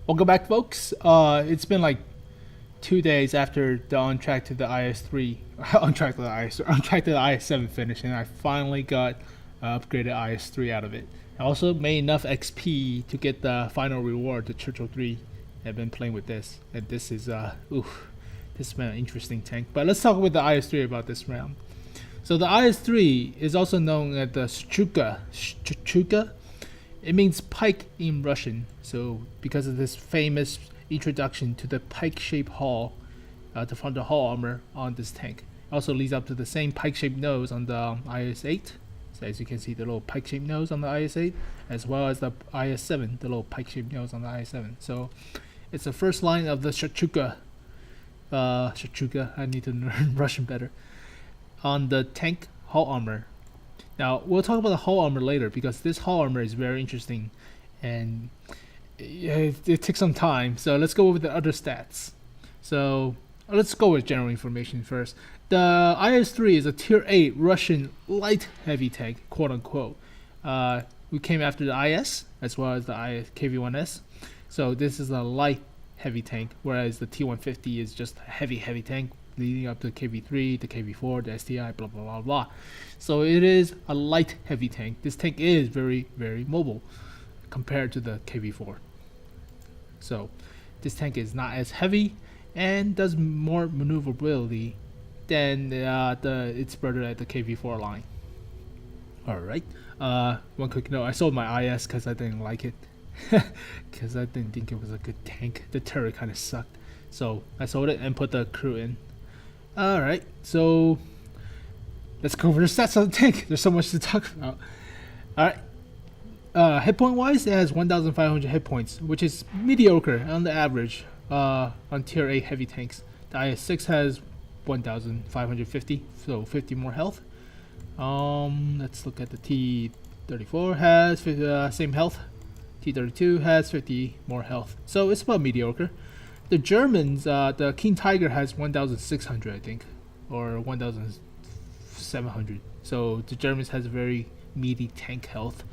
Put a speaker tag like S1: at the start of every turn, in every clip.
S1: Welcome back, folks. It's been like 2 days after the on track to the IS-3, on track to the on track to the IS-7 finish, and I finally got upgraded IS-3 out of it. I also made enough XP to get the final reward, the Churchill 3. I've been playing with this, and this is this has been an interesting tank. But let's talk with the IS-3 about this round. So the IS-3 is also known as the Shchuka. It means pike in Russian. So because of this famous introduction to the pike-shaped hull, the frontal hull armor on this tank, also leads up to the same pike-shaped nose on the IS-8. So as you can see, the little pike-shaped nose on the IS-8, as well as the IS-7, the little pike-shaped nose on the IS-7. So it's the first line of the Shchuka. Shchuka. I need to learn Russian better. On the tank hull armor. Now we'll talk about the hull armor later because this hull armor is very interesting, and it takes some time. So let's go over the other stats. So let's go with general information first. The IS-3 is a tier 8 Russian light heavy tank, quote unquote. We came after the IS as well as the KV-1S. So this is a light heavy tank, whereas the T-150 is just a heavy tank leading up to KV-3, the KV-4, the STI, blah blah blah blah. So it is a light heavy tank. This tank is very mobile compared to the KV-4. So this tank is not as heavy and does more maneuverability than its brother at the KV-4 line. All right. One quick note: I sold my IS because I didn't like it, because I didn't think it was a good tank. The turret kind of sucked, so I sold it and put the crew in. All right. So let's go over the stats of the tank. There's so much to talk about. All right. Hit point wise, it has 1,500 hit points, which is mediocre on the average on tier 8 heavy tanks. The IS-6 has 1,550, so 50 more health. Let's look at the T-34 has 50, same health. T-32 has 50 more health, so it's about mediocre. The Germans, the King Tiger has 1,600, I think, or 1,700. So the Germans has a very meaty tank health.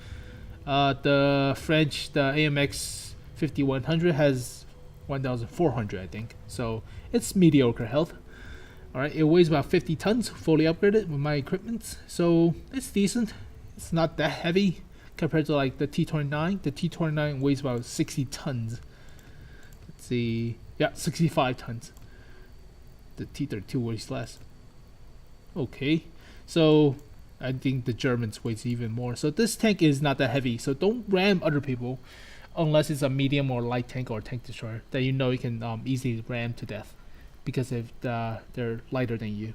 S1: The French, the AMX 5100 has 1,400, I think. So it's mediocre health. All right, it weighs about 50 tons, fully upgraded with my equipment. So it's decent. It's not that heavy compared to like the T-29. The T-29 weighs about 60 tons. Let's see. Yeah, 65 tons. The T-32 weighs less. Okay, so I think the Germans weighs even more. So this tank is not that heavy. So don't ram other people unless it's a medium or light tank or tank destroyer that you know you can easily ram to death because if they're lighter than you.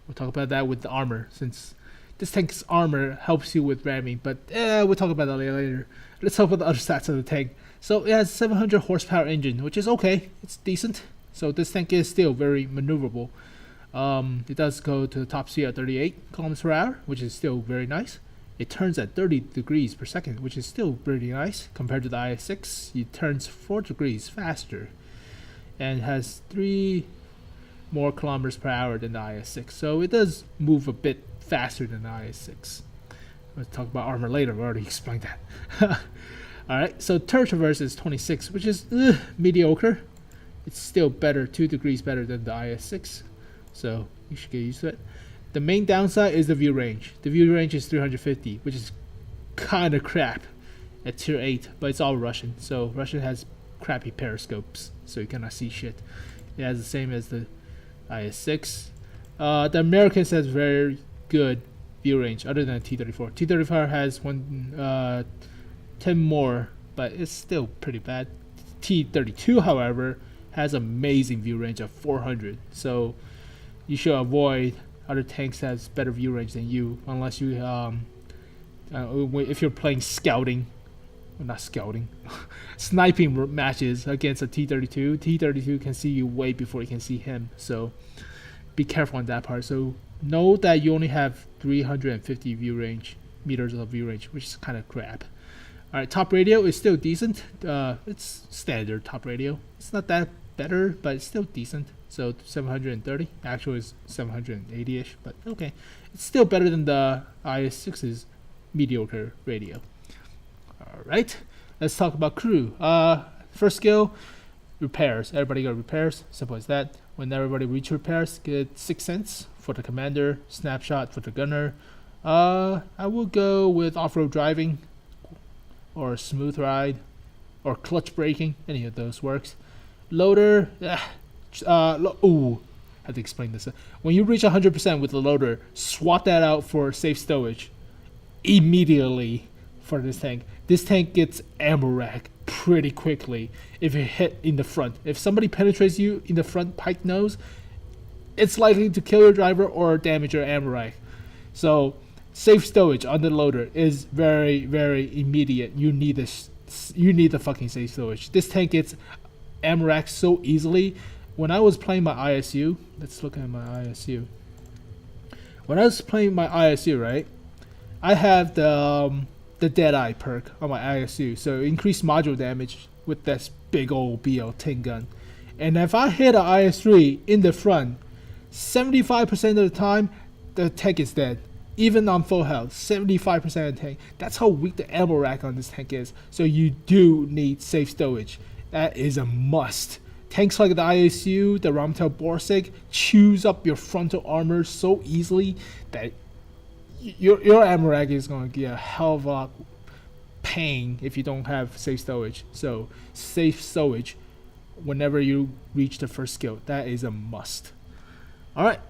S1: We'll talk about that with the armor, since this tank's armor helps you with ramming, but we'll talk about that later. Let's talk about the other stats of the tank. So it has 700 horsepower engine, which is okay. It's decent. So this tank is still very maneuverable. It does go to the top speed at 38 kilometers per hour, which is still very nice. It turns at 30 degrees per second, which is still pretty nice. Compared to the IS-6, it turns 4 degrees faster and has 3 more kilometers per hour than the IS-6. So it does move a bit faster than the IS-6. We'll talk about armor later. I've already explained that. Alright, so turret traverse is 26, which is mediocre. It's still better, 2 degrees better than the IS-6. So you should get used to it. The main downside is the view range. The view range is 350, which is kind of crap at tier 8, but it's all Russian. So Russian has crappy periscopes, so you cannot see shit. It has the same as the IS-6. The Americans has very good view range, other than T-34. T-34 has 10 more, but it's still pretty bad. T-32, however, has amazing view range of 400. So you should avoid other tanks that has better view range than you, unless you if you're playing scouting, well, not scouting, sniping matches against a T-32. T-32 can see you way before you can see him, so be careful on that part. So know that you only have 350 view range meters of view range, which is kind of crap. All right, top radio is still decent. It's standard top radio. It's not that better, but it's still decent. So 730. Actually, it's 780ish, but okay. It's still better than the IS-6's mediocre radio. All right, let's talk about crew. First skill, repairs. Everybody got repairs. Simple as that. When everybody reach repairs, get 6 cents for the commander, snapshot for the gunner. I will go with off-road driving, or smooth ride, or clutch braking. Any of those works. Loader, ooh, I have to explain this. When you reach 100% with the loader, swap that out for safe stowage immediately for this tank. This tank gets ammo rack pretty quickly if you hit in the front. If somebody penetrates you in the front pike nose, it's likely to kill your driver or damage your ammo rack. So safe stowage on the loader is very, very immediate. You need this. You need the fucking safe stowage. This tank gets ammo rack so easily. When I was playing my ISU, let's look at my ISU. When I was playing my ISU, right, I have the Deadeye perk on my ISU, so increased module damage with this big old BL-10 gun. And if I hit an IS-3 in the front, 75% of the time, the tank is dead. Even on full health, 75% of the tank. That's how weak the ammo rack on this tank is. So you do need safe stowage. That is a must. Tanks like the ISU, the Romtel Borsig, chews up your frontal armor so easily that your ammo rack is going to get a hell of a lot pain if you don't have safe stowage. So safe stowage whenever you reach the first skill, that is a must. Alright,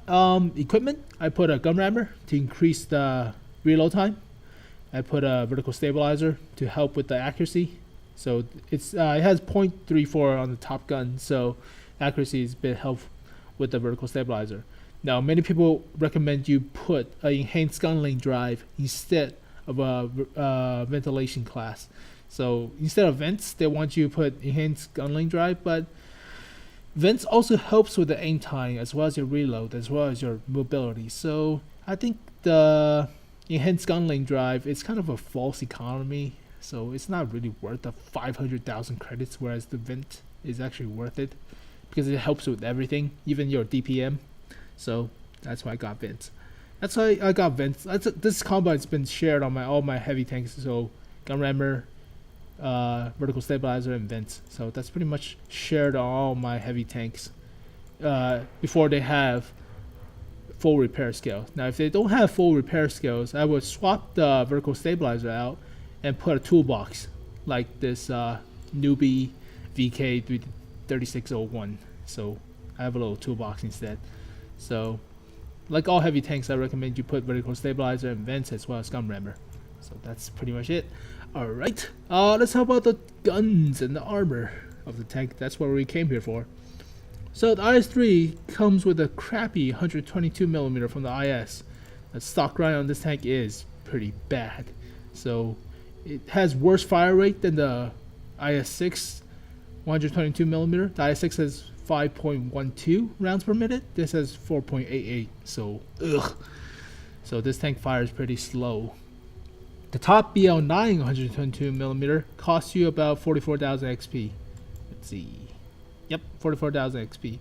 S1: equipment, I put a gun rammer to increase the reload time. I put a vertical stabilizer to help with the accuracy. So it has 0.34 on the top gun, so accuracy is a bit helpful with the vertical stabilizer. Now, many people recommend you put an enhanced gun lane drive instead of a ventilation class. So instead of vents, they want you to put enhanced gun lane drive, but vents also helps with the aim time as well as your reload, as well as your mobility. So I think the enhanced gun lane drive is kind of a false economy. So it's not really worth the 500,000 credits, whereas the vent is actually worth it because it helps with everything, even your DPM. So that's why I got vents. That's why I got vents. This combo has been shared on all my heavy tanks. So gun rammer, vertical stabilizer, and vents. So that's pretty much shared on all my heavy tanks before they have full repair scale. Now, if they don't have full repair scales, I would swap the vertical stabilizer out and put a toolbox like this newbie VK3601. So I have a little toolbox instead. So like all heavy tanks, I recommend you put vertical stabilizer and vents as well as gun rammer. So that's pretty much it. Alright, let's talk about the guns and the armor of the tank. That's what we came here for. So the IS-3 comes with a crappy 122mm from the IS. The stock grind on this tank is pretty bad. So it has worse fire rate than the IS-6 122mm. The IS-6 has 5.12 rounds per minute. This has 4.88. So ugh. So this tank fires pretty slow. The top BL9 122mm costs you about 44,000 XP. Let's see. Yep, 44,000 XP.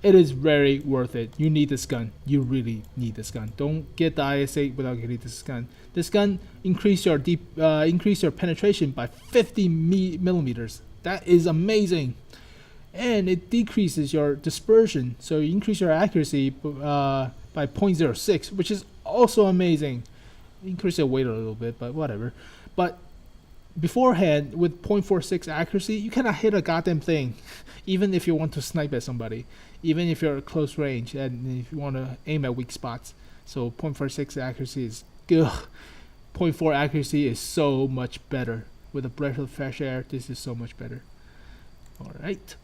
S1: It is very worth it. You need this gun. You really need this gun. Don't get the IS-8 without getting this gun. This gun increase your penetration by 50 millimeters. That is amazing. And it decreases your dispersion, so you increase your accuracy by 0.06, which is also amazing. Increase your weight a little bit, but whatever. But beforehand, with 0.46 accuracy, you cannot hit a goddamn thing, even if you want to snipe at somebody, even if you're at close range and if you want to aim at weak spots. So 0.46 accuracy is good. 0.4 accuracy is so much better. With a breath of fresh air, this is so much better. All right.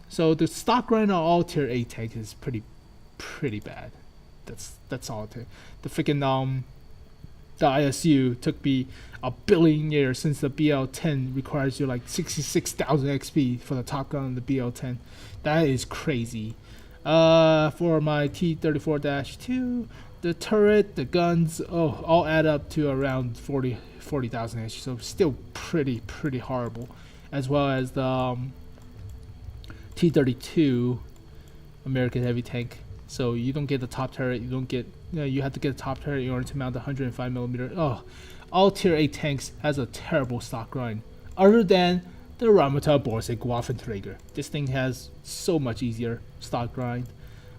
S1: So the stock grind on all tier 8 tanks is pretty bad. That's all it takes. The freaking the ISU took me a billion years since the BL10 requires you like 66,000 XP for the top gun on the BL10. That is crazy. For my T-34-2, the turret, the guns, all add up to around 40,000 XP. So still pretty horrible. As well as the T-32 American heavy tank. So you don't get the top turret. You have to get the top turret in order to mount the 105mm. All tier 8 tanks has a terrible stock grind. Other than the Ramata Borsig Waffenträger. This thing has so much easier stock grind.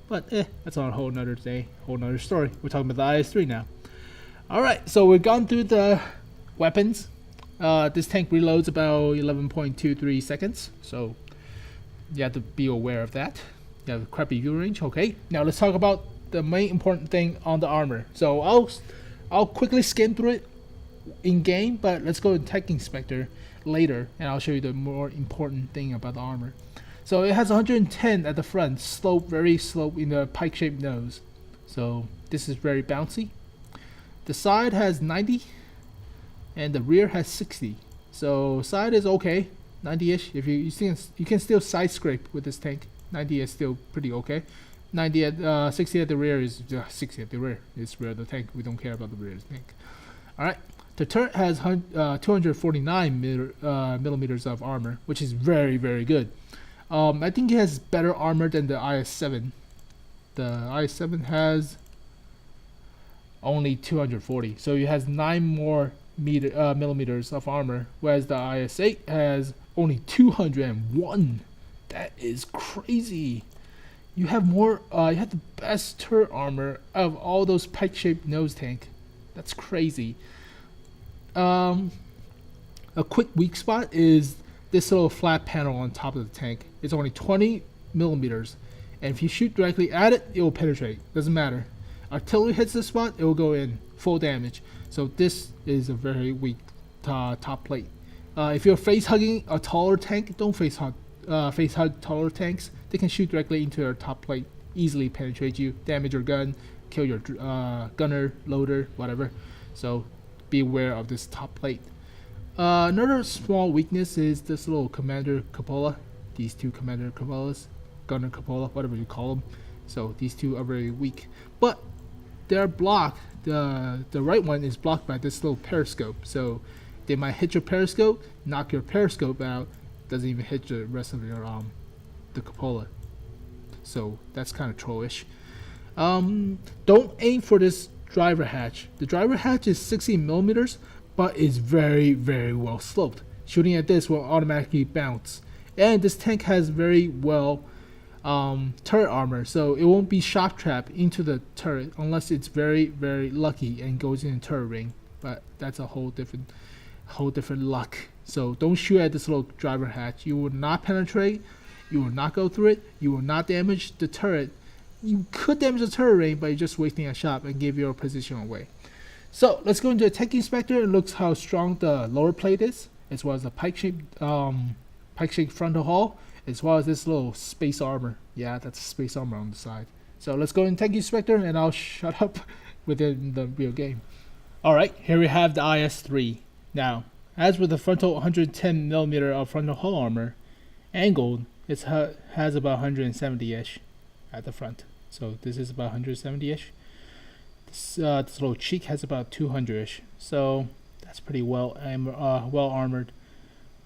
S1: But that's on a whole nother day, whole nother story. We're talking about the IS-3 now. Alright, so we've gone through the weapons. This tank reloads about 11.23 seconds, so you have to be aware of that. You have a crappy view range. Okay, now let's talk about the main important thing on the armor. So I'll quickly skim through it in game, but let's go to Tech Inspector later, and I'll show you the more important thing about the armor. So it has 110 at the front, very slope in the pike-shaped nose. So this is very bouncy. The side has 90, and the rear has 60. So side is okay, 90-ish. If you can still side scrape with this tank. 90 is still pretty okay. 60 at the rear is 60 at the rear. It's rear of the tank. We don't care about the rear of the tank. All right. The turret has 249 millimeters of armor, which is very, very good. I think it has better armor than the IS-7. The IS-7 has only 240, so it has 9 more millimeters of armor, whereas the IS-8 has only 201. That is crazy. You have more. You have the best turret armor of all those pike-shaped nose tank. That's crazy. A quick weak spot is this little flat panel on top of the tank. It's only 20 millimeters, and if you shoot directly at it, it will penetrate. Doesn't matter. Artillery hits this spot, it will go in full damage. So this is a very weak top plate. If you're face hugging a taller tank, don't face hug taller tanks. They can shoot directly into your top plate, easily penetrate you, damage your gun, kill your gunner, loader, whatever. So be aware of this top plate. Another small weakness is this little commander cupola. These two commander cupolas, gunner cupola, whatever you call them. So these two are very weak, but they're blocked. The right one is blocked by this little periscope. So they might hit your periscope, knock your periscope out. Doesn't even hit the rest of your the cupola. So that's kind of trollish. Don't aim for this driver hatch. The driver hatch is 60 millimeters, but is very, very well sloped. Shooting at this will automatically bounce. And this tank has very well turret armor, so it won't be shock trap into the turret unless it's very, very lucky and goes in the turret ring. But that's a whole different luck. So don't shoot at this little driver hatch. You will not penetrate. You will not go through it. You will not damage the turret. You could damage the turret ring, but you're just wasting a shot and give your position away. So let's go into the Tech Inspector and look how strong the lower plate is, as well as the pike-shaped frontal hull, as well as this little space armor. Yeah, that's space armor on the side. So let's go in Tech Inspector, and I'll shut up within the real game. Alright, here we have the IS-3. Now, as with the frontal 110 millimeter of frontal hull armor, angled, it has about 170-ish at the front. So this is about 170-ish. This little cheek has about 200-ish. So that's pretty well armored.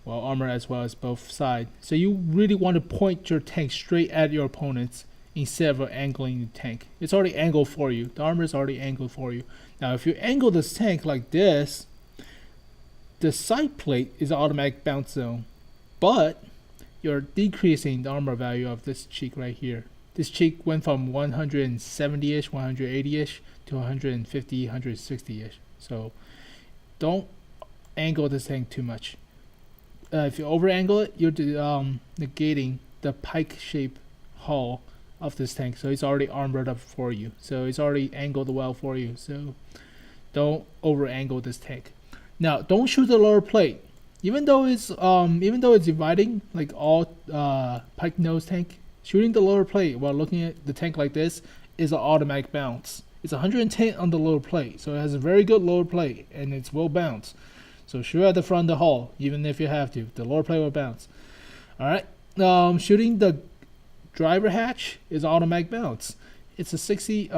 S1: Well armored as well as both sides. So you really want to point your tank straight at your opponents instead of angling the tank. It's already angled for you. The armor is already angled for you. Now if you angle this tank like this, the side plate is an automatic bounce zone, but you're decreasing the armor value of this cheek right here. This cheek went from 170-ish, 180-ish to 150, 160-ish. So don't angle this tank too much. If you over angle it, you're negating the pike shape hull of this tank. So it's already armored up for you. So it's already angled well for you. So don't over angle this tank. Now don't shoot the lower plate. Even though it's dividing like all pike nose tank, shooting the lower plate while looking at the tank like this is an automatic bounce. It's 110 on the lower plate, so it has a very good lower plate and it's will bounce. So shoot at the front of the hull, even if you have to. The lower plate will bounce. Alright. Shooting the driver hatch is automatic bounce. It's a 60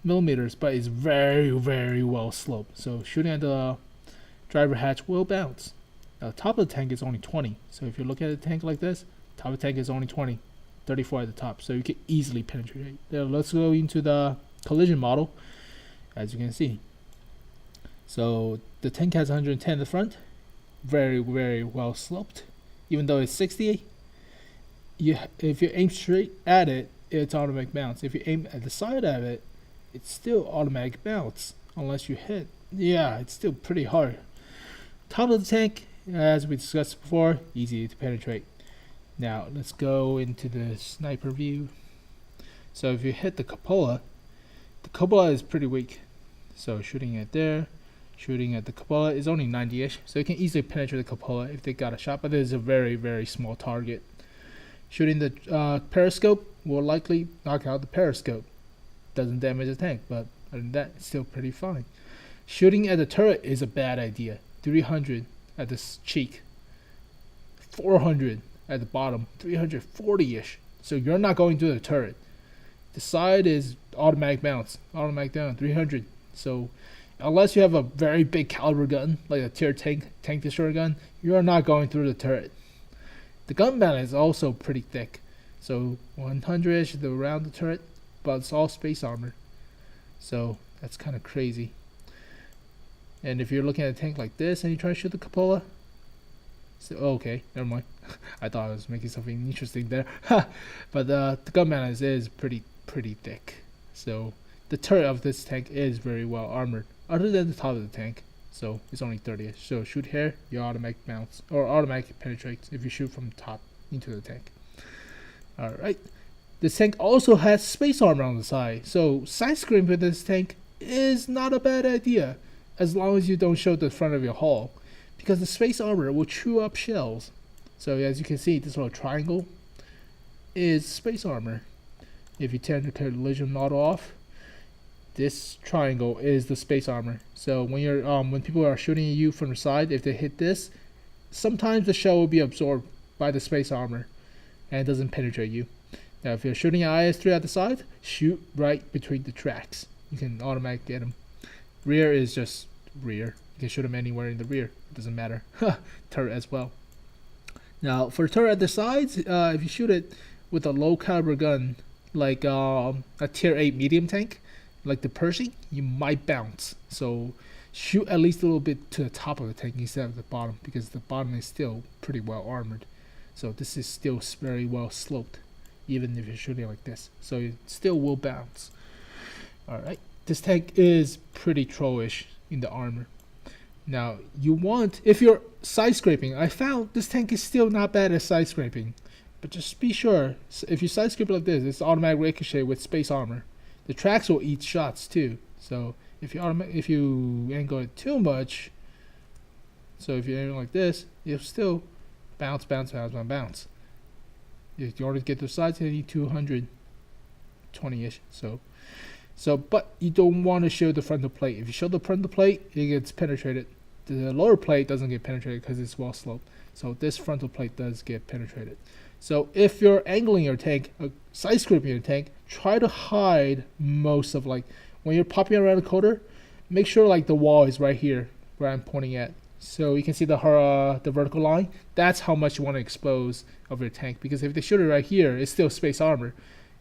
S1: millimeters, but it's very, very well sloped. So shooting at the driver hatch will bounce. Now, top of the tank is only 20. So if you look at the tank like this, top of the tank is only 20. 34 at the top. So you can easily penetrate. Now let's go into the collision model, as you can see. So the tank has 110 at the front. Very, very well sloped. even though it's 60. If you aim straight at it, it's automatic bounce. If you aim at the side of it, it's still automatic bounce unless you hit. Yeah, it's still pretty hard. Top of the tank, as we discussed before, easy to penetrate. Now let's go into the sniper view. So if you hit the cupola is pretty weak. So shooting at there, shooting at the cupola is only 90-ish. So you can easily penetrate the cupola if they got a shot, but it is a very, very small target. Shooting the periscope will likely knock out the periscope. Doesn't damage the tank, but other than that, it's still pretty fine. Shooting at the turret is a bad idea. 300 at the cheek, 400 at the bottom, 340-ish. So you're not going through the turret. The side is automatic bounce, automatic down, 300. So unless you have a very big caliber gun, like a tier tank destroyer gun, you're not going through the turret. The gun balance is also pretty thick. So 100-ish around the turret, but it's all space armor. So that's kind of crazy. And if you're looking at a tank like this and you try to shoot the cupola, so, okay, never mind. I thought I was making something interesting there. But the gun balance is pretty thick. So the turret of this tank is very well armored, other than the top of the tank. So it's only 30. So shoot here, you automatic bounce or automatic penetrates if you shoot from the top into the tank. Alright. This tank also has space armor on the side. So side screen with this tank is not a bad idea, as long as you don't show the front of your hull, because the space armor will chew up shells. So as you can see, this little triangle is space armor. If you turn the collision model off, this triangle is the space armor. So when you're when people are shooting at you from the side, if they hit this, sometimes the shell will be absorbed by the space armor and it doesn't penetrate you. Now if you're shooting at IS-3 at the side, shoot right between the tracks. You can automatically get them. Rear is just rear. You can shoot them anywhere in the rear. It doesn't matter. Turret as well. Now for turret at the sides, if you shoot it with a low caliber gun, like a tier 8 medium tank, like the Pershing, you might bounce. So shoot at least a little bit to the top of the tank instead of the bottom, because the bottom is still pretty well armored. So this is still very well sloped, even if you're shooting like this. So it still will bounce. Alright, this tank is pretty trollish in the armor. Now you want, if you're side scraping, I found this tank is still not bad at side scraping, but just be sure, if you side scrape like this, it's automatic ricochet with space armor. The tracks will eat shots too. So if you angle it too much, so if you aim like this, you'll still bounce. If you want to get the sides, you need 220-ish. So but you don't want to show the frontal plate. If you show the frontal plate, it gets penetrated. The lower plate doesn't get penetrated because it's well sloped. So this frontal plate does get penetrated. So if you're angling your tank, side scraping your tank, try to hide most of, like, when you're popping around the corner, make sure like the wall is right here where I'm pointing at. So you can see the vertical line. That's how much you want to expose of your tank, because if they shoot it right here, it's still space armor.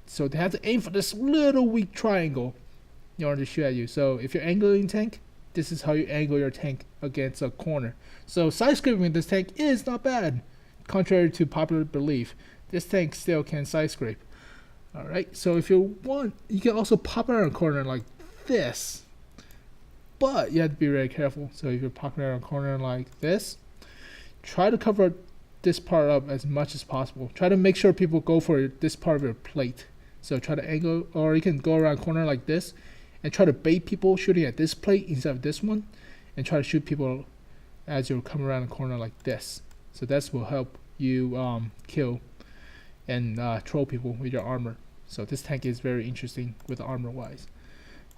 S1: So they have to aim for this little weak triangle in order to shoot at you. So if you're angling tank, this is how you angle your tank against a corner. So side scraping with this tank is not bad. Contrary to popular belief, this tank still can side scrape. Alright, so if you want, you can also pop around a corner like this. But you have to be very careful. So if you're popping around a corner like this, try to cover this part up as much as possible. Try to make sure people go for this part of your plate. So try to angle, or you can go around a corner like this and try to bait people shooting at this plate instead of this one, and try to shoot people as you're coming around a corner like this. So this will help you kill and troll people with your armor. So this tank is very interesting with armor wise.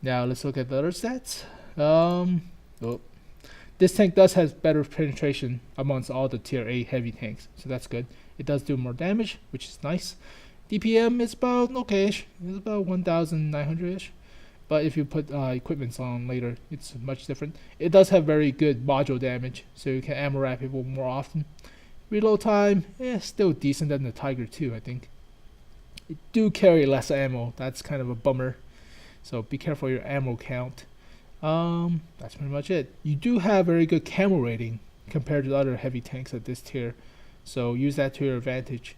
S1: Now let's look at the other stats. This tank does have better penetration amongst all the tier 8 heavy tanks, so that's good. It does do more damage, which is nice. DPM is about okay-ish. It's about 1,900-ish. But if you put equipments on later, it's much different. It does have very good module damage, so you can ammo wrap people more often. Reload time, still decent than the Tiger 2, I think. It do carry less ammo. That's kind of a bummer. So be careful your ammo count. That's pretty much it. You do have very good camo rating compared to the other heavy tanks at this tier. so use that to your advantage.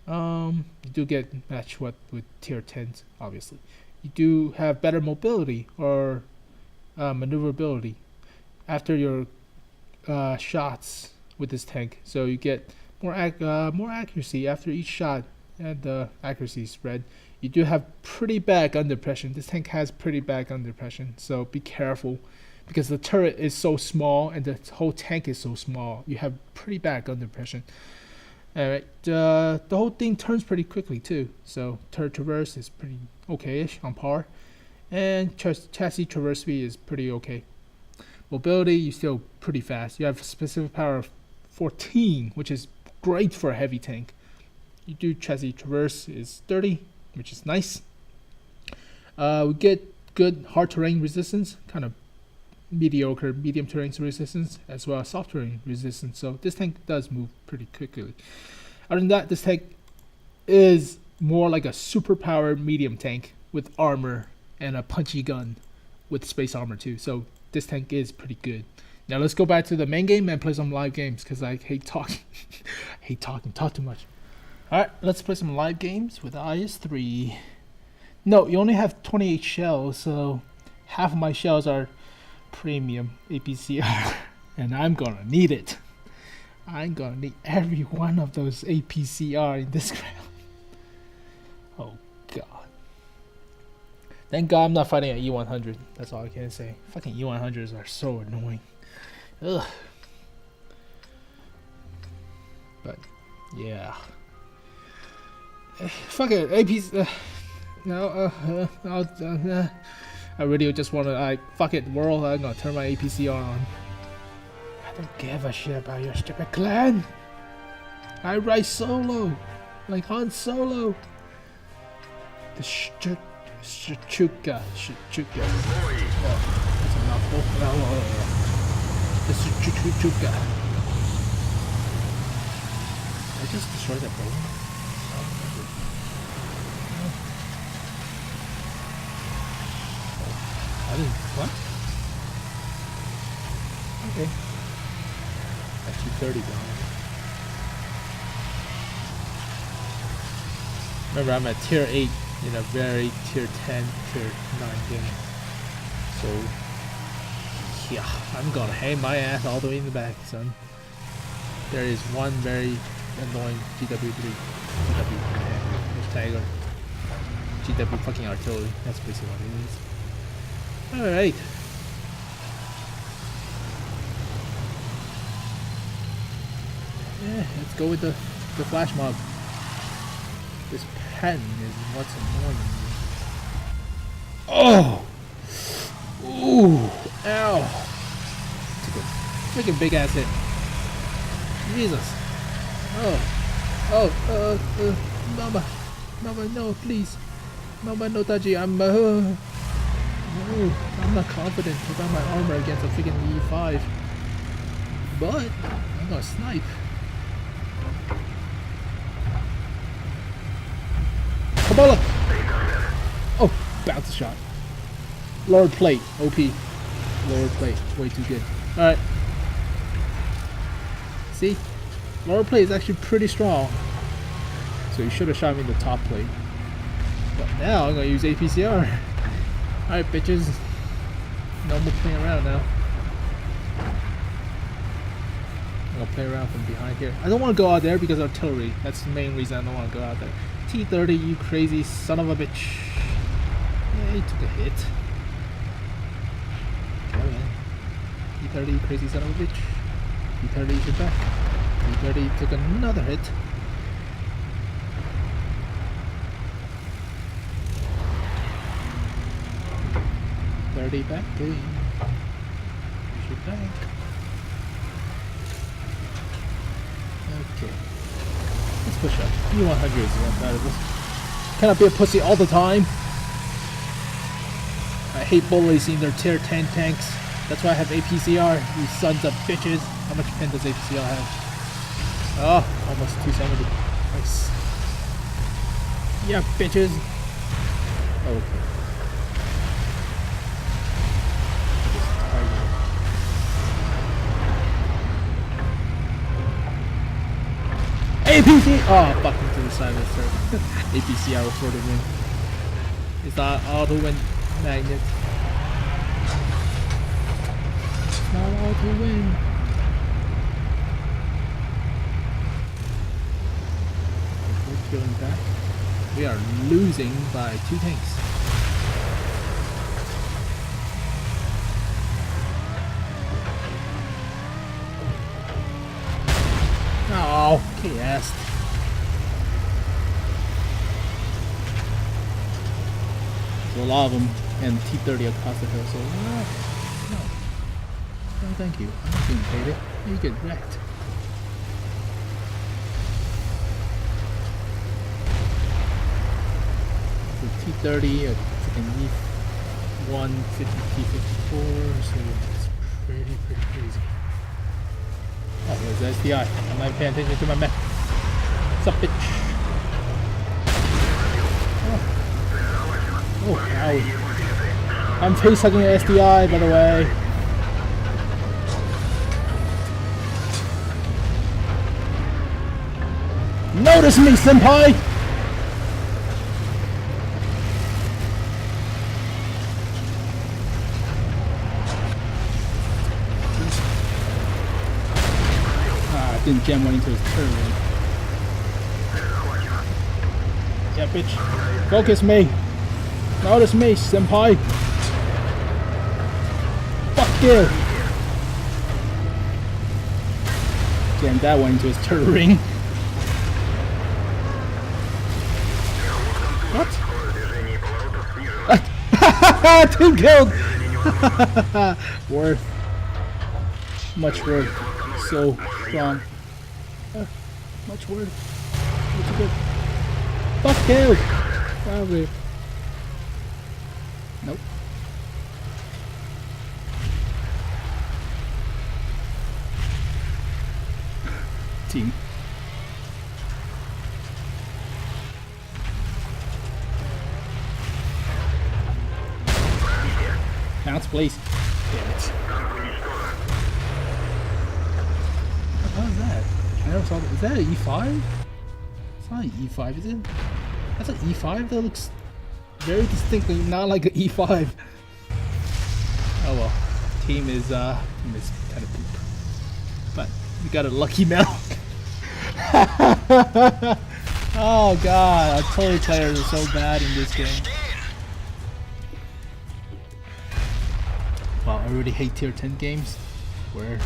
S1: You do get matched with tier 10s, obviously. You do have better mobility or maneuverability after your shots with this tank, so you get more accuracy after each shot, and the accuracy spread. You do have pretty bad gun depression. This tank has pretty bad gun depression, so be careful because the turret is so small and the whole tank is so small. You have pretty bad gun depression. Alright, the whole thing turns pretty quickly too, so turret traverse is pretty okay-ish, on par, and chassis traverse speed is pretty okay. Mobility, you still pretty fast. You have specific power of 14, which is great for a heavy tank. You do chassis traverse is 30, which is nice. We get good hard terrain resistance, kind of mediocre medium terrain resistance, as well as soft terrain resistance. So this tank does move pretty quickly. Other than that, this tank is more like a super powered medium tank with armor and a punchy gun with space armor too. So this tank is pretty good. Now let's go back to the main game and play some live games because I hate talking. Talk too much. Alright, let's play some live games with IS-3. No, you only have 28 shells, so half of my shells are premium APCR, and I'm gonna need it. I'm gonna need every one of those APCR in this round. Oh god. Thank god I'm not fighting an E100. That's all I can say. Fucking E100s are so annoying. Ugh. But yeah. Fuck it, APs. No, I really just want to. Fuck it, world. I'm gonna turn my APCR on. I don't give a shit about your stupid clan. I ride solo, like Han Solo. The Shchuka. Oh, that's a mouthful. The Shchuka. I just destroyed that building. I didn't. What? Okay. Actually, 30 down. Remember, I'm at tier 8 in a very tier 10, tier 9 game. So, yeah, I'm gonna hang my ass all the way in the back, son. There is one very annoying GW3. GW Tiger. GW fucking artillery. That's basically what it is. Alright. Yeah, let's go with the flash mob. This pen is what's annoying me. Oh! Ooh! Ow! Took a freaking big ass hit. Jesus! Mama! Mama, no, please! Mama, no touchy, I'm not confident without my armor against a freaking E5. But I'm gonna snipe. Kabbalah! Oh, bounce shot. Lower plate, OP. Lower plate, way too good. Alright. See? Lower plate is actually pretty strong. So you should have shot me in the top plate. But now I'm gonna use APCR. Alright, bitches. No more playing around now. I'm gonna play around from behind here. I don't want to go out there because of artillery. That's the main reason I don't want to go out there. T-30, you crazy son of a bitch. Yeah, he took a hit. Come on. T-30, you crazy son of a bitch. T-30, you're back. T-30 took another hit. Back, please. Shoot back. Okay. Let's push up. E100 is one out of this. Cannot be a pussy all the time. I hate bullies in their tier 10 tanks. That's why I have APCR, you sons of bitches. How much pen does APCR have? Oh, almost 270. Nice. Yeah, bitches. Okay. APC! Oh, fucking to the side of the circle. APC out for the win. It's not auto win magnet. It's not auto win. We're killing back. We are losing by 2 tanks. Oh, KS. There's a lot of them and T30 across the hill, so no. No, thank you. I'm not getting paid it. You get wrecked. So T30, a freaking E1, 50, T54, so it's pretty crazy. Oh, there's the SDI. I'm not paying attention to my mech. What's up, bitch? Oh, ow. I'm face hugging the SDI, by the way. Notice me, senpai! Didn't jam one into his turret. Yeah, bitch. Focus me. Notice me, senpai. Fuck you. Jammed that one into his turret ring. What? 2 killed. Worth. Much worth. So strong. Much worth. What's good? Fuck you! Probably. Nope. Team. Bounce, please. Damn it. What was that? I never saw that. Is that an E5? It's not an E5, is it? That's an E5? That looks very distinctly not like an E5. Oh well. Team is kind of poop. But we got a lucky medal. Oh god, artillery players are so bad in this game. Wow, I really hate tier 10 games. Where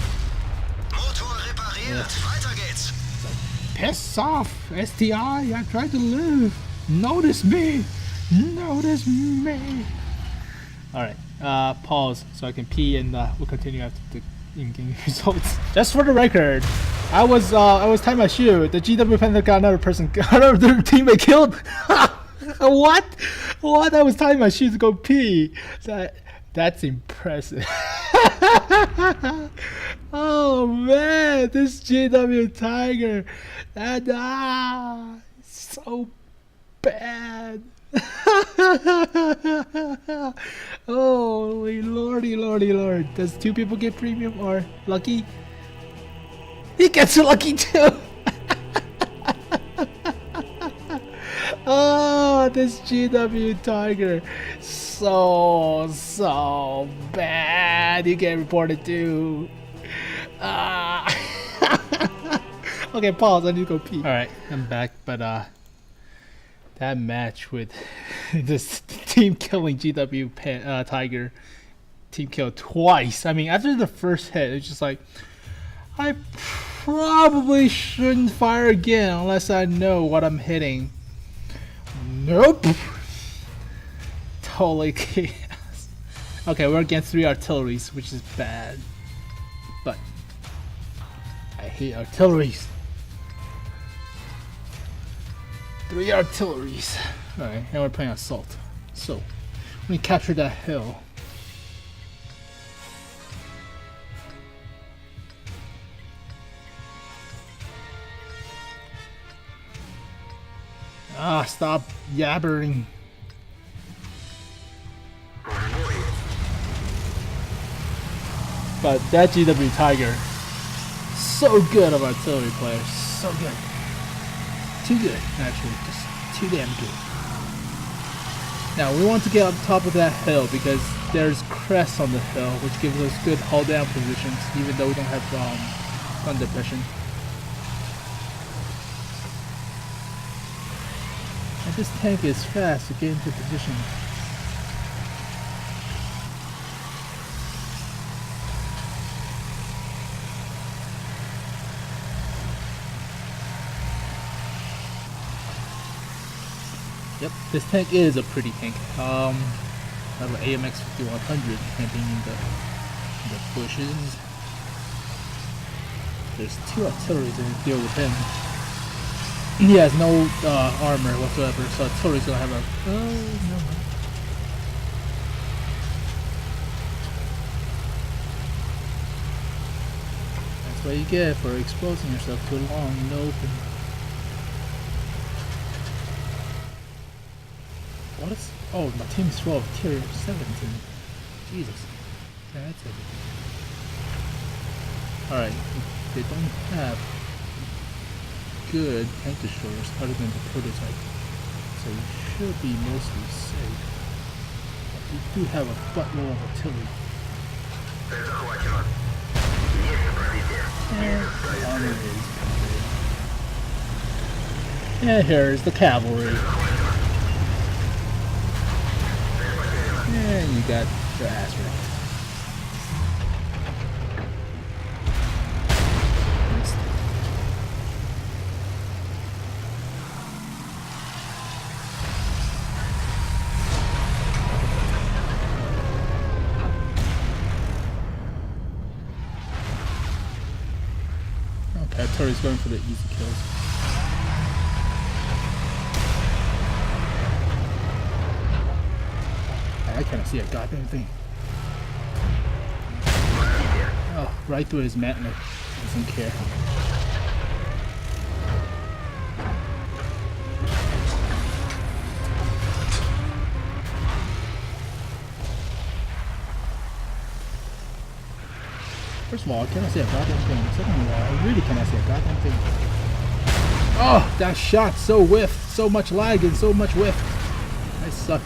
S1: piss off, STI, I tried to live. Notice me. Notice me. Alright, pause so I can pee and we'll continue after the in-game results. Just for the record, I was tying my shoe. The GW Panther got another teammate killed. What? What? I was tying my shoe to go pee. That's impressive. Oh man, this GW Tiger, so bad. Holy lordy, lordy, lord. Does 2 people get premium or lucky? He gets lucky too. Oh, this GW Tiger, so bad. You get reported too. Okay, pause. I need to go pee. All right, I'm back. But that match with this team killing GW Tiger, team killed twice. I mean, after the first hit, it's just like I probably shouldn't fire again unless I know what I'm hitting. Nope. Totally chaos. Okay, we're against 3 artilleries, which is bad. But I hate artilleries. 3 artilleries. Alright, and we're playing assault. So, we capture that hill. Ah, stop yabbering. But that GW Tiger, so good of artillery players, so good. too good, actually. Just too damn good. Now we want to get on top of that hill because there's crests on the hill, which gives us good hull down positions, even though we don't have gun depression. And this tank is fast to get into position. Yep, this tank is a pretty tank. I have an AMX 5100 camping in the bushes. There's 2 artilleries to deal with him. He has no armor whatsoever, so artillery's gonna have a... Oh, no. That's what you get for exposing yourself too long in the open. What is... Oh, my team is full of tier 17. Jesus. Yeah, that's everything. Alright, they don't have good tank destroyers other than the prototype, so we should be mostly safe. But we do have a buttload of artillery. And here's the cavalry. And you got your ass wrecked. Okay, Tori's going for the easy kills. I cannot see a goddamn thing. Oh, right through his mantlet. Doesn't care. First of all, I cannot see a goddamn thing. Second of all, I really cannot see a goddamn thing. Oh, that shot so whiffed. So much lag and so much whiff. I suck.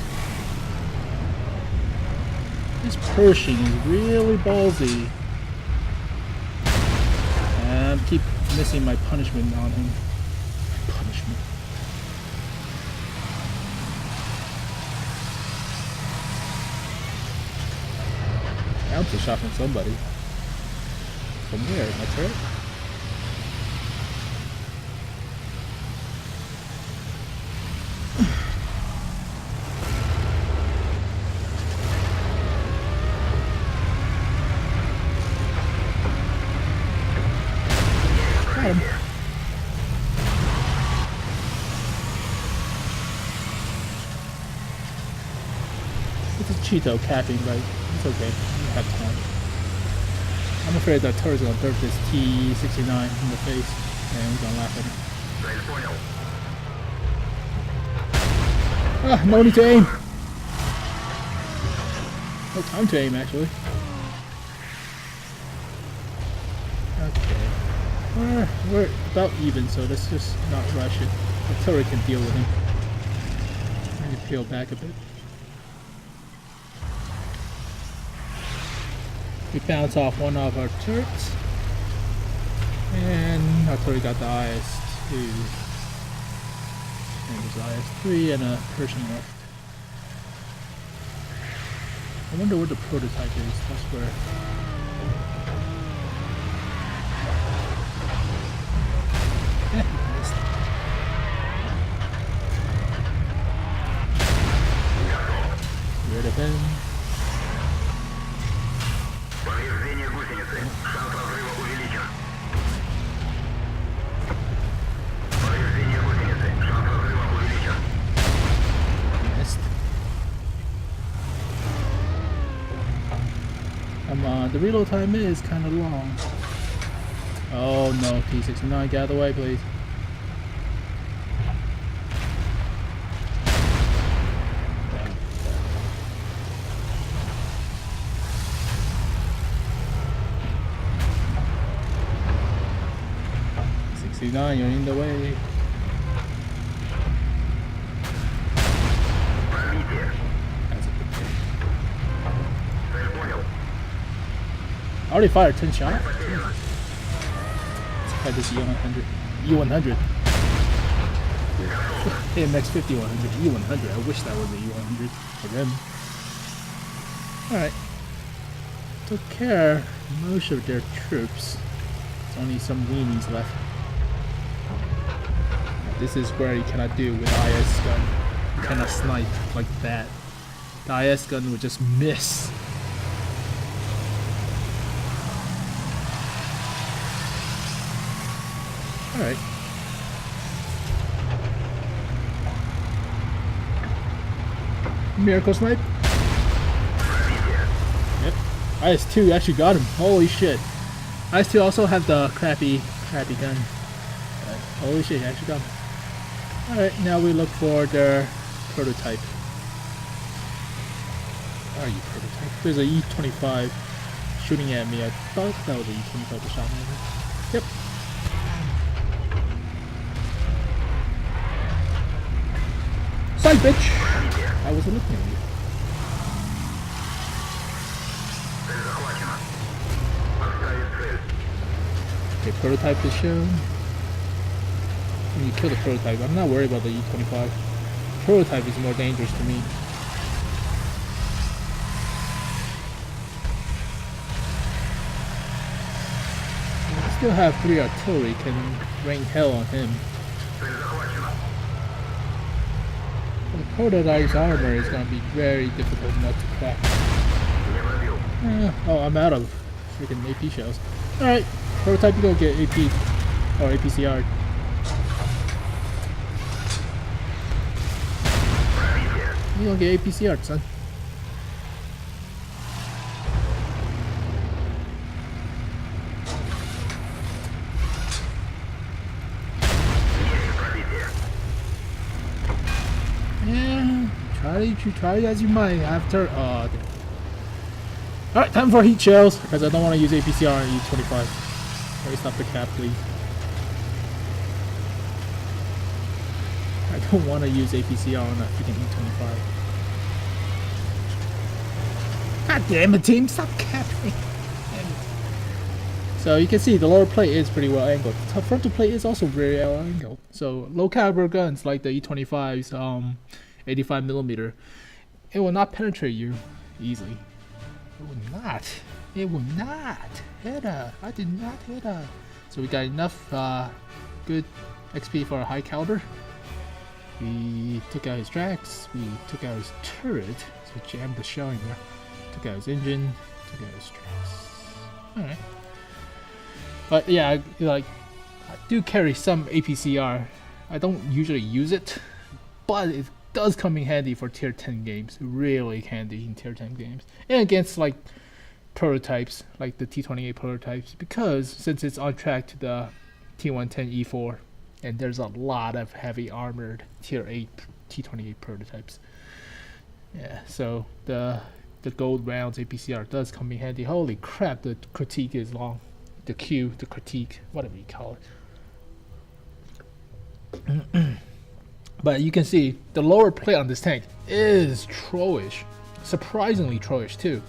S1: This Pershing is really ballsy. And I keep missing my punishment on him. Punishment. I was a shot from somebody. From where? My turret? It's a Cheeto capping, but it's okay. You have time. I'm afraid that turret's gonna burp this T-69 in the face, and we're gonna laugh at it. Ah, no need to aim! No time to aim, actually. Okay. We're about even, so let's just not rush it. The turret can deal with him. Maybe peel back a bit. We bounce off one of our turrets, and our turret got the IS-2, and there's IS-3 and a Pershing left. I wonder where the prototype is. That's where. Missed. Rid of him. Come on, the reload time is kind of long. Oh no, T-69, get out of the way, please. You're in the way. I already fired 10 shots. Let's try this E100. E100. AMX 5100. E100. I wish that was the E100 for them. Alright. Took care of most of their troops. There's only some weenies left. This is where you cannot do with IS gun. You cannot snipe like that. The IS gun would just miss. Alright. Miracle snipe. Yep. IS-2 actually got him. Holy shit. IS-2 also have the crappy gun. Holy shit, he actually got him. Alright, now we look for their prototype. Where are you, prototype? There's a E25 shooting at me. I thought that was a E25 that shot me. Yep. Side bitch! I wasn't looking at you. Okay, prototype is shown. When you kill the prototype, I'm not worried about the E25. Prototype is more dangerous to me. I still have 3 artillery, can rain hell on him. The prototype's armor is going to be very difficult not to crack. Oh, I'm out of freaking AP shells. Alright, prototype, you go get AP or APCR. You don't get APCR, son. Yeah, try as you might after. Alright, time for heat shells because I don't want to use APCR on E25. Please stop the cap, please. I don't want to use APCR on a freaking E25. God damn it, team! Stop capping! So you can see the lower plate is pretty well angled. The frontal plate is also very well angled. So low caliber guns like the E25's 85mm, it will not penetrate you easily. It will not. It will not hit her. I did not hit her. So we got enough good XP for a high caliber. We took out his tracks. We took out his turret. So jammed the shell in there. Took out his engine. Took out his tracks. All right. But yeah, I do carry some APCR. I don't usually use it, but it does come in handy for tier 10 games. Really handy in tier 10 games. And against like prototypes, like the T28 prototypes, because since it's on track to the T110 E4, and there's a lot of heavy armored tier 8 T28 prototypes. Yeah, so the gold rounds APCR does come in handy. Holy crap, the critique is long. The Q, the critique, whatever you call it. But you can see the lower plate on this tank is troll-ish. Surprisingly troll-ish too.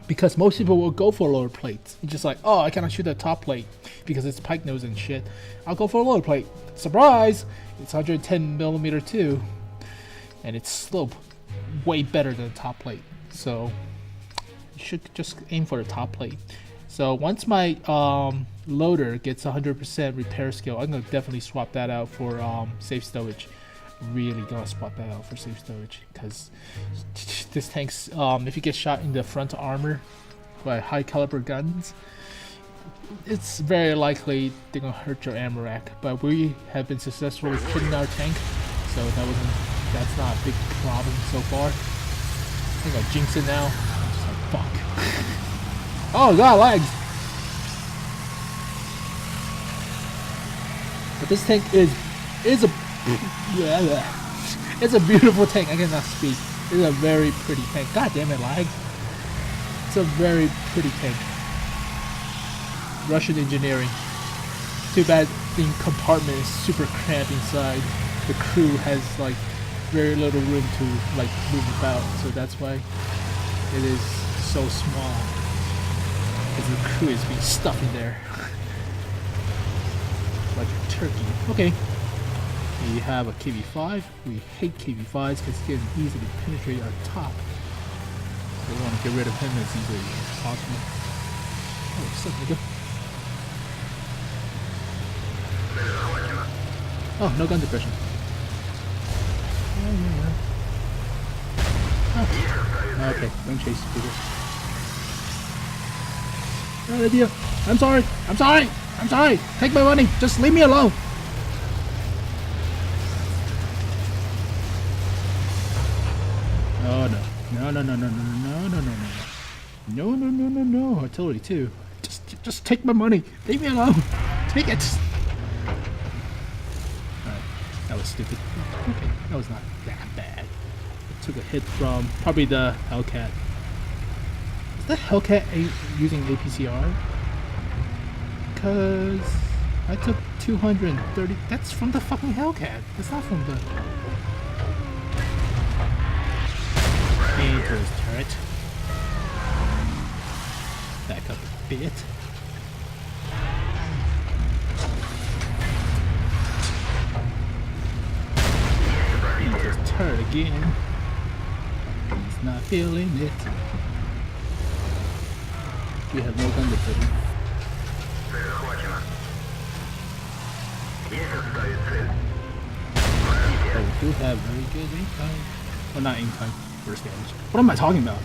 S1: Because most people will go for lower plates. It's just like, oh, I cannot shoot the top plate because it's pike nose and shit. I'll go for a lower plate. Surprise! It's 110mm too. And its slope way better than the top plate. So you should just aim for the top plate. So once my loader gets 100% repair skill, I'm gonna definitely swap that out for safe stowage. Really gonna swap that out for safe stowage because this tank's if you get shot in the front armor by high caliber guns, it's very likely they're gonna hurt your ammo rack. But we have been successfully hitting our tank, so that's not a big problem so far. I think I jinx it now. I'm just like fuck. Oh god, lags! But this tank is a it's a beautiful tank. I cannot speak. It's a very pretty tank. God damn it, lag! It's a very pretty tank. Russian engineering. Too bad the compartment is super cramped inside. The crew has like very little room to like move about, so that's why it is so small. because the crew is being stuffed in there like a turkey. Okay. You have a KV-5. We hate KV-5s because he can easily penetrate our top. So we want to get rid of him as easily as possible. Oh, what's up, nigga? Oh, no gun depression. Oh, okay, don't chase people. Bad idea. I'm sorry. I'm sorry. I'm sorry. Take my money. Just leave me alone. Oh no. No, no, no, no, no, no, no, no, no, no. No, no, no, no, no. Artillery too. Just take my money. Leave me alone. Take it. Alright. That was stupid. Okay. That was not that bad. It took a hit from probably the Hellcat. Is the Hellcat using APCR? Because I took 230. That's from the fucking Hellcat. That's not from the. Into his turret. Back up a bit. Into his turret again. He's not feeling it. We have no gun depression. But we do have very good aim time. Well, not aim time. Burst damage. What am I talking about?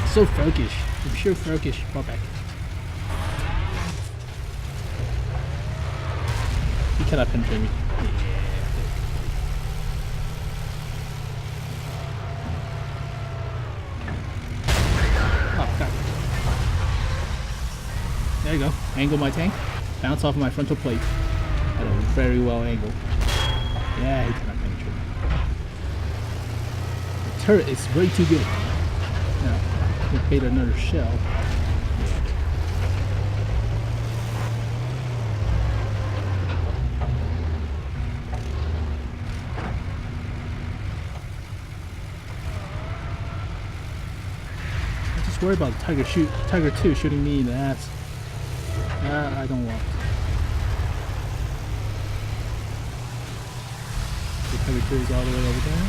S1: So folkish. I'm sure folkish. Fall back. He cannot penetrate me. Oh, God. There you go. Angle my tank. Bounce off of my frontal plate. At a very well angle. Yeah, he cannot penetrate me. The turret is way too good. Now, we paid another shell. I just worry about Tiger 2 shooting me in the ass. I don't want. The Tiger 2 is all the way over there.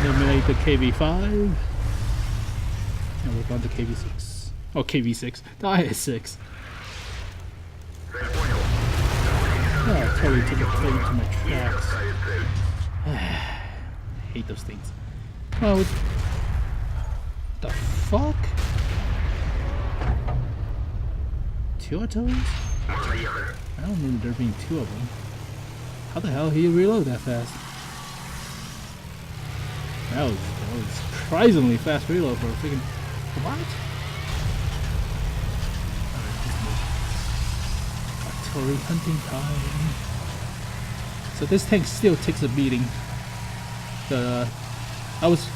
S1: Eliminate the KV-5. And we're on to KV-6. Oh, KV-6. The IS-6. Oh, I totally took a plate to my tracks. I hate those things. Oh, what the fuck? 2 artilleries? I don't remember there being 2 of them. How the hell did he reload that fast? That was surprisingly fast reload for a freaking. What? Artillery hunting time. So this tank still takes a beating. I was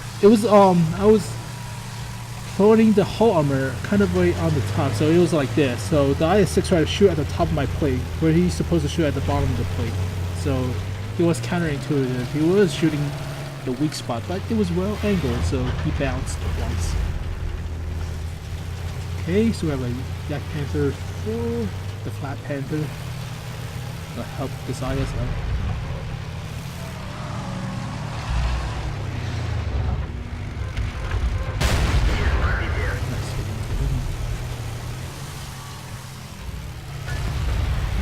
S1: throwing the whole armor kind of right on the top, so it was like this. So the IS-6 tried to shoot at the top of my plate, where he's supposed to shoot at the bottom of the plate. So he was counterintuitive. He was shooting the weak spot, but it was well angled, so he bounced twice. Okay, so we have a Yak Panther 4, the Flat Panther. That'll help this IS out.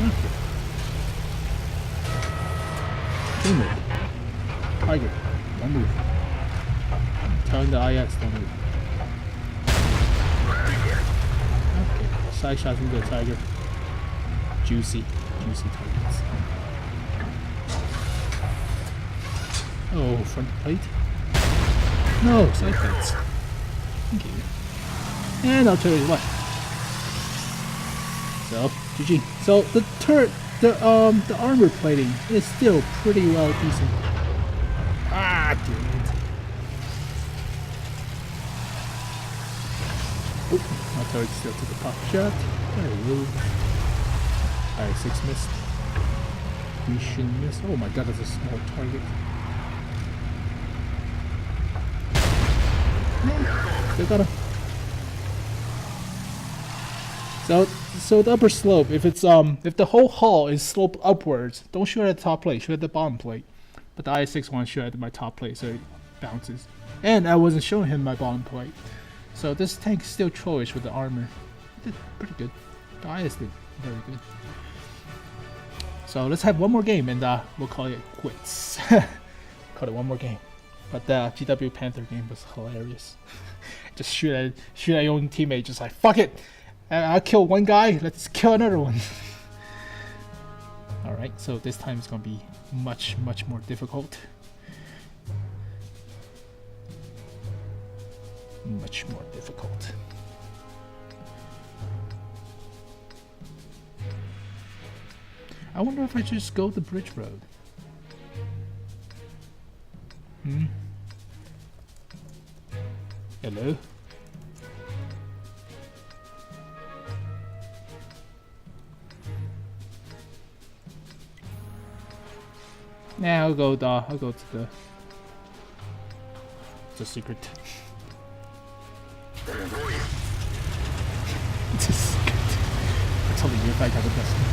S1: Okay. Tiger. Don't move. I'm telling the IS, don't move. Okay. Side shots into the Tiger. Juicy targets. Oh, front plate? No, side plates. Thank you. And I'll tell you what. So, GG. So the turret, the armor plating is still pretty well decent. Ah, damn it. Oh, my turret still took a pop shot. Hello. IS-6 missed. Mission missed. Oh my god, that's a small target. Still got him. So the upper slope, if the whole hull is sloped upwards, don't shoot at the top plate, shoot at the bottom plate. But the IS-6 one shoot at my top plate, so it bounces. And I wasn't showing him my bottom plate. So this tank is still trollish with the armor. It did pretty good. The IS did very good. So let's have one more game and we'll call it quits. Call it one more game. But the GW Panther game was hilarious. Just shoot at your own teammate, just like, fuck it! I'll kill one guy, let's kill another one. Alright, so this time it's gonna be much more difficult. Much more difficult. I wonder if I just go the bridge road. Hello? Nah, I'll go to the secret. It's a secret. That's only if I got the best one.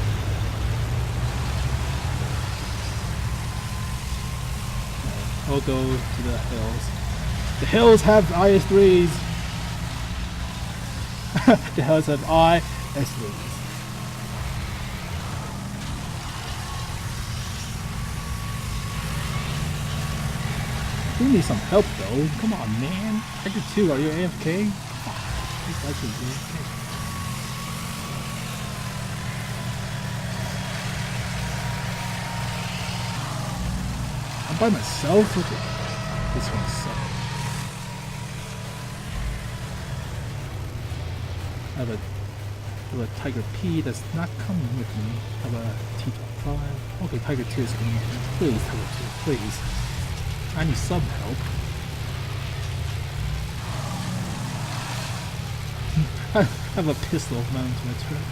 S1: I'll go to the hills. The hills have IS-3s. The hills have IS-3s. We need some help though. Come on, man. Tiger 2, are you AFK? He's likely AFK. I'm by myself with it. This one sucks. I have a Tiger P that's not coming with me. I have a T-25. Okay, Tiger 2 is coming with me. Please, Tiger 2, please. I need some help. I have a pistol mounted to my turret.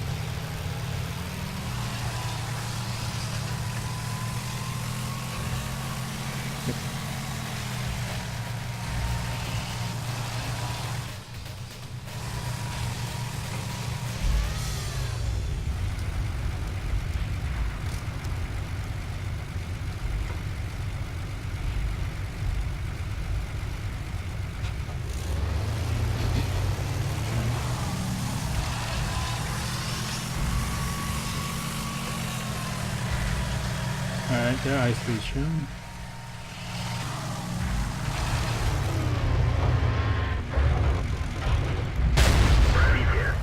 S1: Alright, their IS-3 is shown.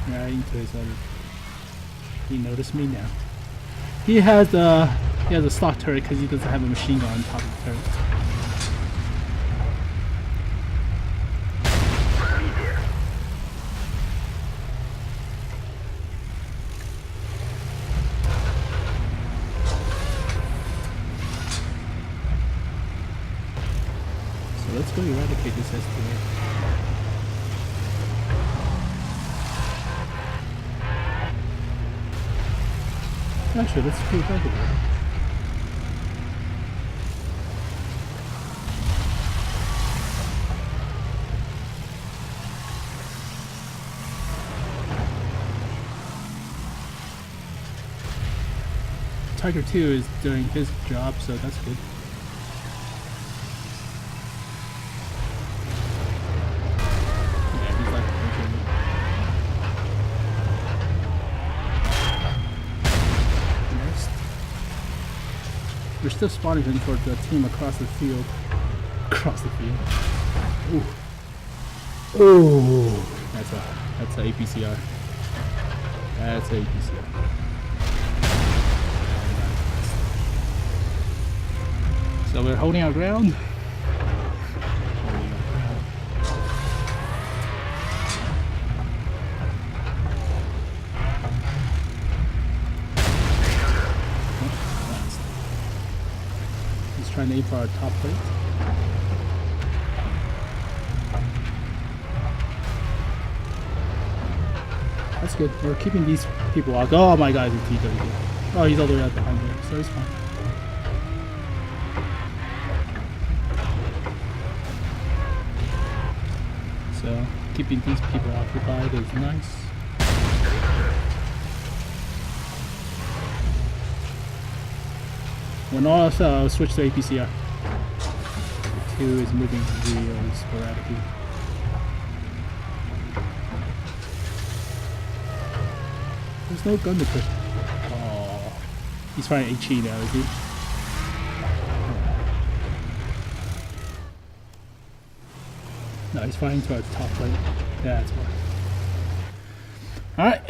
S1: Yeah, he noticed me now. He has a stock turret because he doesn't have a machine gun on top of the turret. Let's go eradicate this S3. Actually, let's go eradicate it. Tiger 2 is doing his job, so that's good. We're still spotting him toward the team across the field. Across the field. Ooh. Ooh. That's a APCR. That's a APCR. So we're holding our ground. Trying to aim for our top plate. That's good. We're keeping these people out. Oh my god, he's TW. Oh, he's all the way out behind there, so he's fine.
S2: So keeping these people occupied is nice. When all else, I'll switch to APCR. 2 is moving really sporadically. There's no gun to push. Oh, he's firing HE now, is he? No, he's firing to our top right. Yeah, that's why. Alright.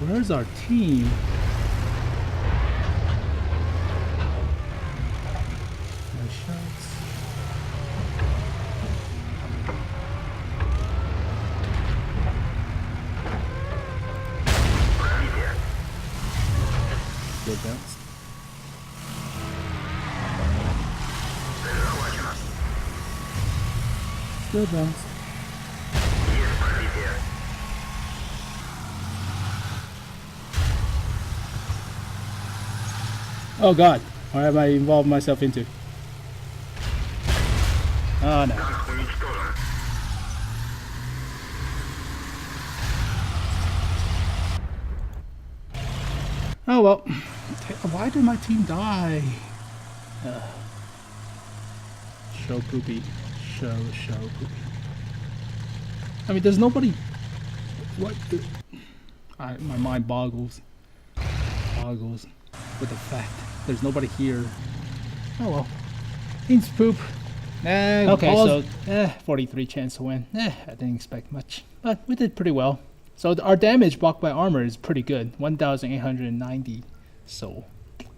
S2: Where's our team? No shots. Good bounce. Good bounce. Oh god, what have I involved myself into? Oh no. Oh well. Why did my team die? Show poopy. Show poopy. I mean, there's nobody. What the? My mind boggles. With the fact there's nobody here. Oh well. Means poop. Okay, so 43 chance to win. I didn't expect much, but we did pretty well. So our damage blocked by armor is pretty good, 1,890. So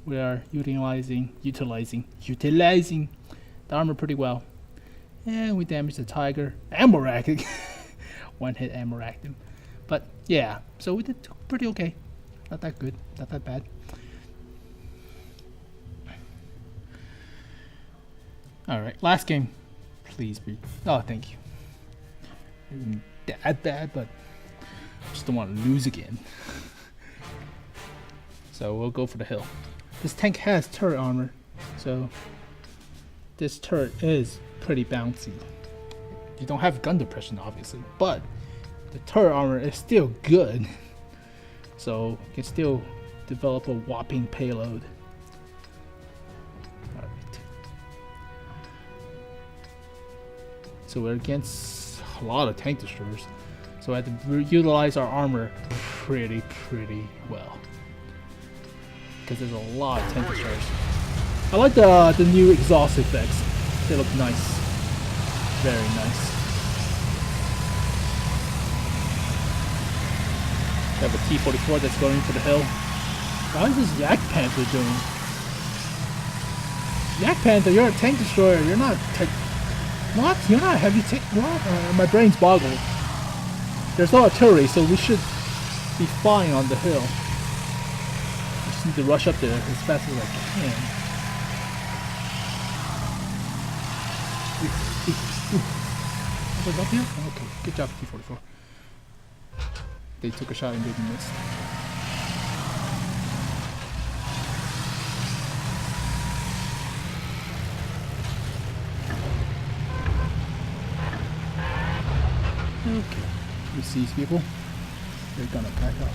S2: we are utilizing the armor pretty well. And we damaged the tiger. Ammo racked. One hit ammo racked him. But yeah, so we did pretty okay. Not that good, not that bad. Alright, last game. Please be. Oh, thank you. It isn't that bad, but I just don't want to lose again. So we'll go for the hill. This tank has turret armor, so this turret is pretty bouncy. You don't have gun depression, obviously, but the turret armor is still good. So you can still develop a whopping payload. So we're against a lot of tank destroyers, so I had to utilize our armor pretty well, because there's a lot of tank destroyers. I like the new exhaust effects. They look nice, very nice. We have a T-44 that's going for the hill. How is this Yak Panther doing? Yak Panther, you're a tank destroyer. You're not what? You're not a heavy tank? What? My brain's boggled. There's no artillery, so we should be fine on the hill. I just need to rush up there as fast as I can. Was up here? Okay, good job, T-44. They took a shot and didn't miss. Okay, we see these people. They're gonna back up.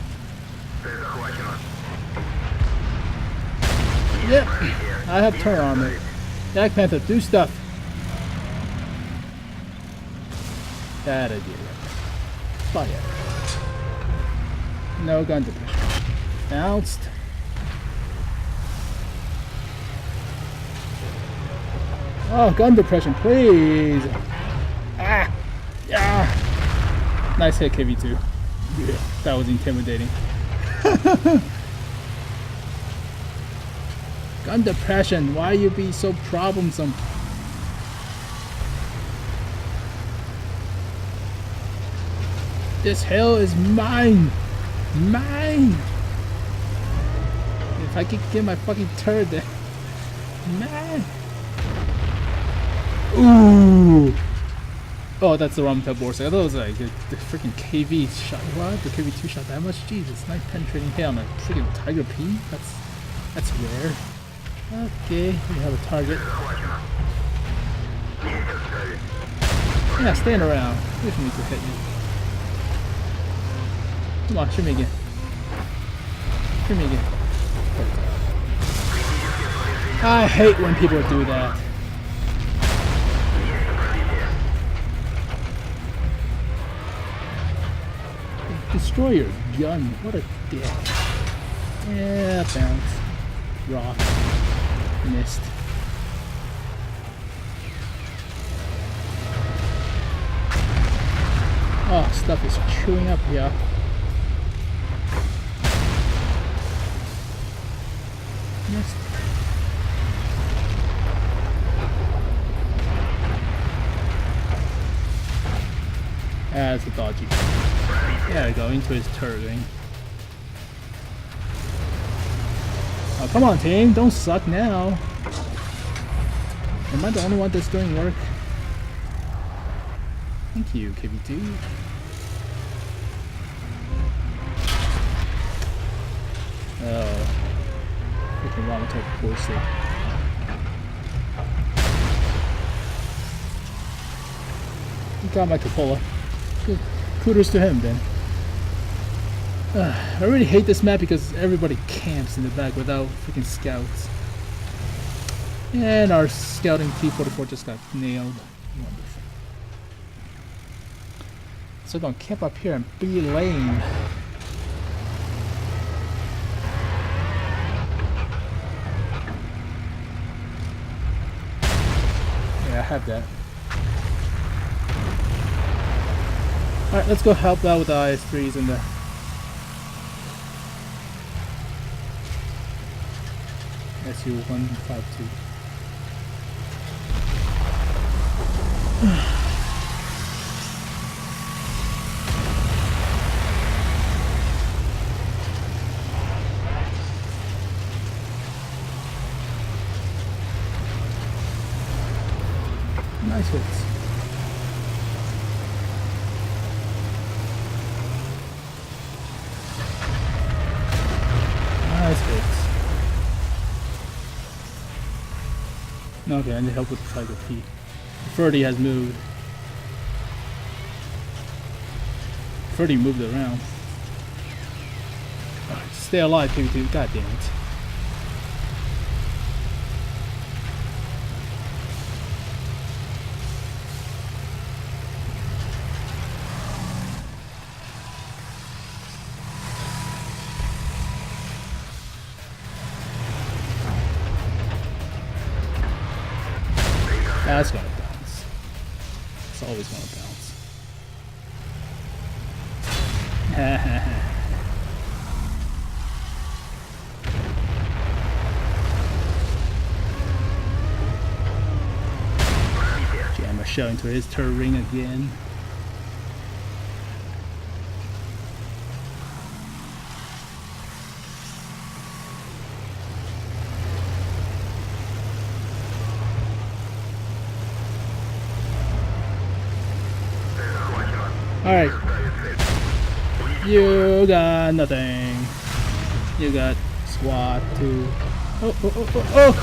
S2: Yep, I have turret armor. Yak Panther, do stuff. That I did. Fire. No gun depression. Bounced. Oh, gun depression, please. Ah, yeah. Nice hit, KV2. Yeah, that was intimidating. Gun depression, why you be so troublesome? This hill is mine! Mine! If I could get my fucking turret there. Man! Ooh! Oh, that's the Ramatel Borsig. I thought it was like the freaking KV shot. What? The KV2 shot that much? Jesus, nice penetrating hit on a freaking Tiger P? That's rare. Okay, we have a target. Yeah, stand around. Wait for me to hit you. Come on, shoot me again. Shoot me again. I hate when people do that. Destroy your gun. What a dick. Yeah, bounce. Rock. Missed. Oh, stuff is chewing up here. Missed. That's a dodgy. There we go, into his turret. Oh, come on, team, don't suck now. Am I the only one that's doing work? Thank you, KV2. Oh. Freaking Ramatel Borsig. He got my cupola. Good. Kudos to him then. I really hate this map because everybody camps in the back without freaking scouts. And our scouting T-44 just got nailed. Wonderful. So gonna camp up here and be lame. Yeah, I have that. Alright, let's go help out with the IS-3s and the... SU-152. Nice hits. Nice hits. Okay, I need help with the Tiger P. 30 has moved. 30 moved around. Right, stay alive, KV2. God damn it. That's gonna bounce. It's always gonna bounce. Jammer shell into his turret ring again. Alright. You got nothing. You got SWAT too. Oh, oh, oh, oh, oh!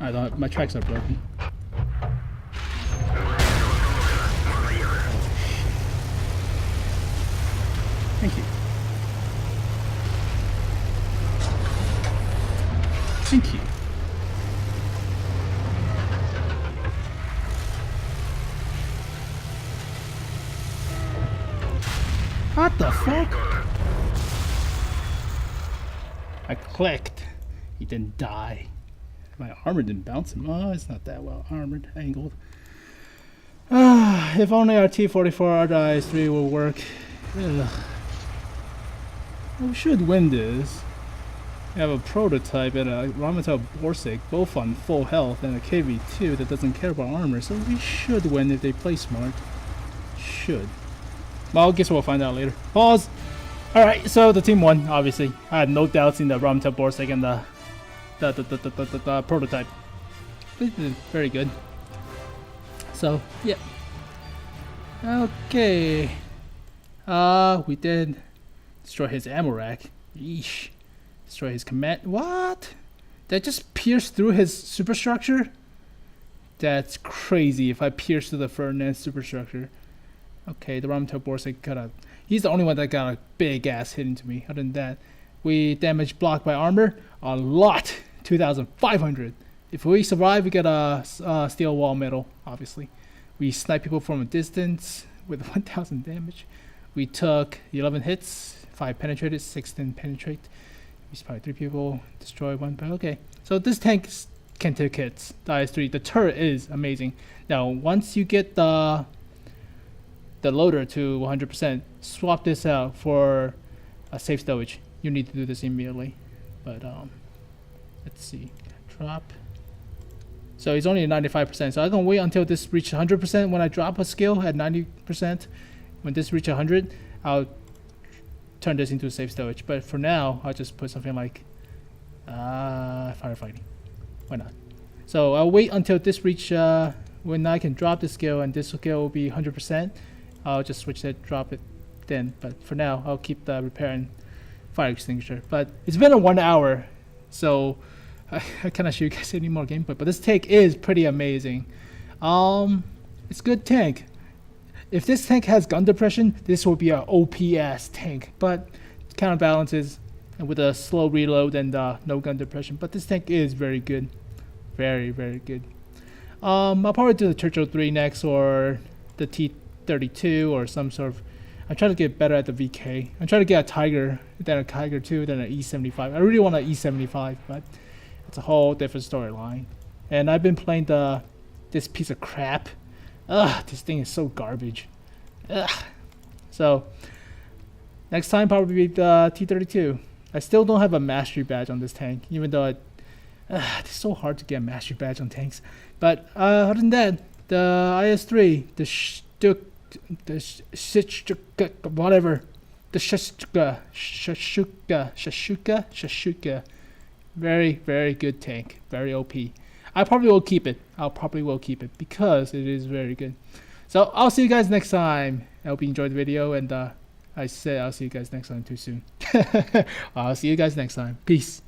S2: I thought my tracks are broken. Thank you. Thank you. What the fuck? I clicked. He didn't die. My armor didn't bounce him. Oh, it's not that well armored, angled. If only our T-44 or IS-3 will work. Ugh. We should win this. We have a prototype and a Ramatel Borsig, both on full health, and a KV2 that doesn't care about armor, so we should win if they play smart. Should. Well, I guess we'll find out later. Pause! Alright, so the team won, obviously. I had no doubts in the Ramatel Borsig and the prototype. They did very good. So yeah. Okay. We did destroy his ammo rack. Yeesh. Destroy his command. What? That just pierced through his superstructure? That's crazy if I pierce through the Ferdinand superstructure. Okay, the Ramtel Borsig got a... He's the only one that got a big ass hit into me. Other than that, we damaged blocked by armor a lot. 2,500. If we survive, we get a steel wall medal, obviously. We snipe people from a distance with 1,000 damage. We took 11 hits, 5 penetrated, 6 didn't penetrate. We spotted 3 people, destroyed 1, but okay. So this tank can take hits, the IS-3. The turret is amazing. Now, once you get the loader to 100%, swap this out for a safe stowage. You need to do this immediately. But let's see, drop. So it's only at 95%. So I can wait until this reaches 100%. When I drop a skill at 90%, when this reaches 100, I'll turn this into a safe stowage. But for now, I'll just put something like firefighting. Why not? So I'll wait until this reach when I can drop the skill, and this skill will be 100%. I'll just switch that, drop it then. But for now, I'll keep the repair and fire extinguisher. But it's been a 1 hour, so I cannot show you guys any more gameplay. But this tank is pretty amazing. It's a good tank. If this tank has gun depression, this will be an OPS tank. But counterbalances and with a slow reload and no gun depression. But this tank is very good, very good. I'll probably do the Churchill 3 next, or the T32, or some sort of. I'm trying to get better at the VK. I'm trying to get a Tiger, then a Tiger 2, then an E75. I really want an E75, but it's a whole different storyline. And I've been playing this piece of crap. Ugh, this thing is so garbage. Ugh. So next time probably the T32. I still don't have a mastery badge on this tank, even though it's so hard to get a mastery badge on tanks. But other than that, the IS-3, the Shchuka, whatever, the Shchuka, very good tank, very OP. I probably will keep it. Because it is very good. So I'll see you guys next time. I hope you enjoyed the video, and I said I'll see you guys next time too soon. I'll see you guys next time. Peace.